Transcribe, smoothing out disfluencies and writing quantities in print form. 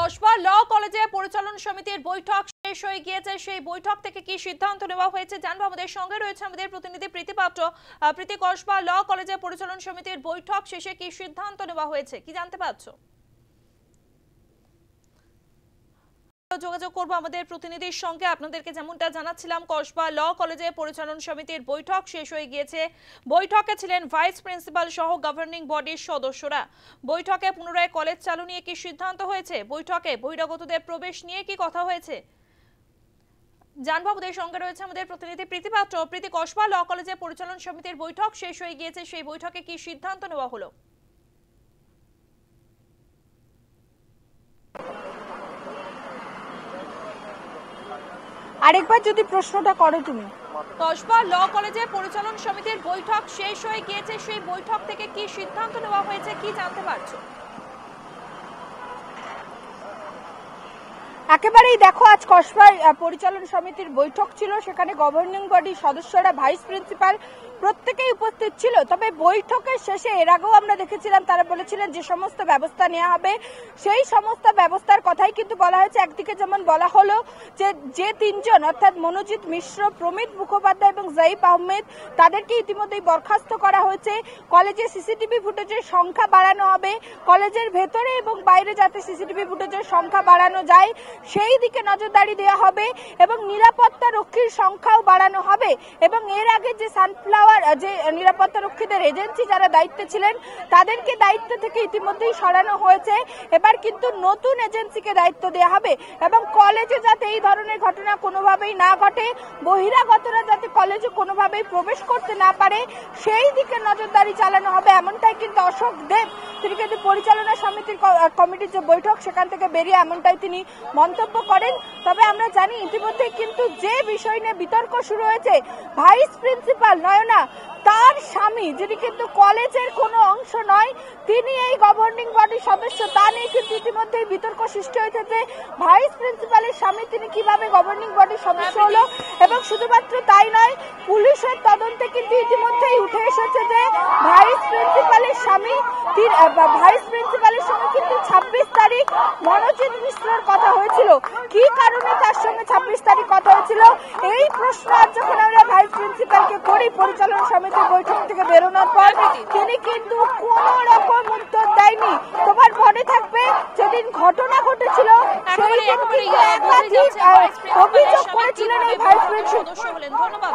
কসবা ল কলেজে পরিচালন সমিতির বৈঠক শেষ হয়ে গিয়েছে। সেই বৈঠক থেকে কি সিদ্ধান্ত নেওয়া হয়েছে জানবো। আমাদের সঙ্গে রয়েছে আমাদের প্রতিনিধি প্রীতি পাত্র। প্রীতি, কসবা ল কলেজে পরিচালন সমিতির বৈঠক শেষে কি সিদ্ধান্ত নেওয়া হয়েছে কি জানতে পারছো? যোগাযোগ করবো আমাদের প্রতিনিধির সঙ্গে। আপনাদেরকে যেমনটা জানাচ্ছিলাম, কসবা ল কলেজে পরিচালন সমিতির বৈঠক শেষ হয়ে গিয়েছে। বৈঠকে ছিলেন ভাইস প্রিন্সিপাল সহ গভর্নিং বডির সদস্যরা। বৈঠকে পুনরায় কলেজ চালু নিয়ে কি সিদ্ধান্ত হয়েছে, বৈঠকে বহিরাগতদের প্রবেশ নিয়ে কি কথা হয়েছে জানবো। আমাদের সঙ্গে রয়েছে আমাদের প্রতিনিধি প্রীতি পাত্র। প্রীতি, কসবা ল কলেজে পরিচালন সমিতির বৈঠক শেষ হয়ে গিয়েছে, সেই বৈঠকে কি সিদ্ধান্ত নেওয়া হলো? আরেকবার যদি প্রশ্নটা করো তুমি। কসবা ল কলেজে পরিচালন সমিতির বৈঠক শেষ হয়ে গিয়েছে, সেই বৈঠক থেকে কি সিদ্ধান্ত নেওয়া হয়েছে কি জানতে পারছো? একেবারেই দেখো, আজ কসবা পরিচালন সমিতির বৈঠক ছিল। সেখানে গভর্নিং বডির সদস্যরা, ভাইস প্রিন্সিপাল প্রত্যেকেই উপস্থিত ছিল। তবে বৈঠকের শেষে এর আগেও আমরা দেখেছিলাম তারা বলেছিলেন যে সমস্ত ব্যবস্থা নেওয়া হবে সেই সমস্ত ব্যবস্থার কথাই কিন্তু বলা হয়েছে। একদিকে যেমন বলা হলো যে তিনজন অর্থাৎ মনোজিৎ মিশ্র, প্রমিত মুখোপাধ্যায় এবং জাইফ আহমেদ তাদেরকে ইতিমধ্যেই বরখাস্ত করা হয়েছে। কলেজে সিসিটিভি ফুটেজের সংখ্যা বাড়ানো হবে, কলেজের ভেতরে এবং বাইরে যাতে সিসিটিভি ফুটেজের সংখ্যা বাড়ানো যায় সেই দিকে নজরদারি দেওয়া হবে এবং নিরাপত্তা রক্ষীর সংখ্যাও বাড়ানো হবে। এবং এর আগে যে সানফ্লাওয়ার যে নিরাপত্তা রক্ষীদের এজেন্সি যারা দায়িত্বে ছিলেন তাদেরকে দায়িত্ব থেকে ইতিমধ্যেই সরানো হয়েছে। এবার কিন্তু নতুন এজেন্সিকে দায়িত্ব দেওয়া হবে এবং কলেজে যাতে এই ধরনের ঘটনা কোনোভাবেই না ঘটে, বহিরাগতরা যাতে কলেজে কোনোভাবেই প্রবেশ করতে না পারে সেই দিকে নজরদারি চালানো হবে। এমনটাই কিন্তু অশোক দেব, তিনি কিন্তু পরিচালনা সমিতির কমিটির যে বৈঠক সেখান থেকে বেরিয়ে এমনটাই তিনি মন্তব্য করেন। তবে আমরা জানি ইতিমধ্যে কিন্তু যে বিষয় নিয়ে বিতর্ক শুরু হয়েছে, ভাইস প্রিন্সিপাল নয়না তার স্বামী, যিনি কিন্তু কলেজের কোনো অংশ নয়, তিনি এই গভর্নিং বডির সদস্য, তা নিয়ে কিন্তু ইতিমধ্যেই বিতর্ক সৃষ্টি হয়েছে যে ভাইস প্রিন্সিপালের স্বামী তিনি কিভাবে গভর্নিং বডির সদস্য হলো। এবং শুধুমাত্র তাই নয়, পুলিশের তদন্তে কিন্তু ইতিমধ্যেই উঠে এসেছে যে ভাইস প্রিন্সিপালের স্বামী, ভাইস প্রিন্সিপালের সঙ্গে কিন্তু 26 তারিখ মনোজিৎ মিশ্রর কথা হয়েছিল। কি কারণে তার সঙ্গে 26 তারিখ কথা হয়েছিল এই প্রশ্ন আজ যখন আমরা ভাইস প্রিন্সিপালকে করি পরিচালনা সমিতির বৈঠক থেকে বেরোনোর পর, তিনি কিন্তু কোন রকম উত্তর দেয়নি। তোমার মনে থাকবে যেদিন ঘটনা ঘটেছিল সেই দিন অভিযোগ করেছিলেন এই ভাইস প্রিন্সিপাল। ধন্যবাদ।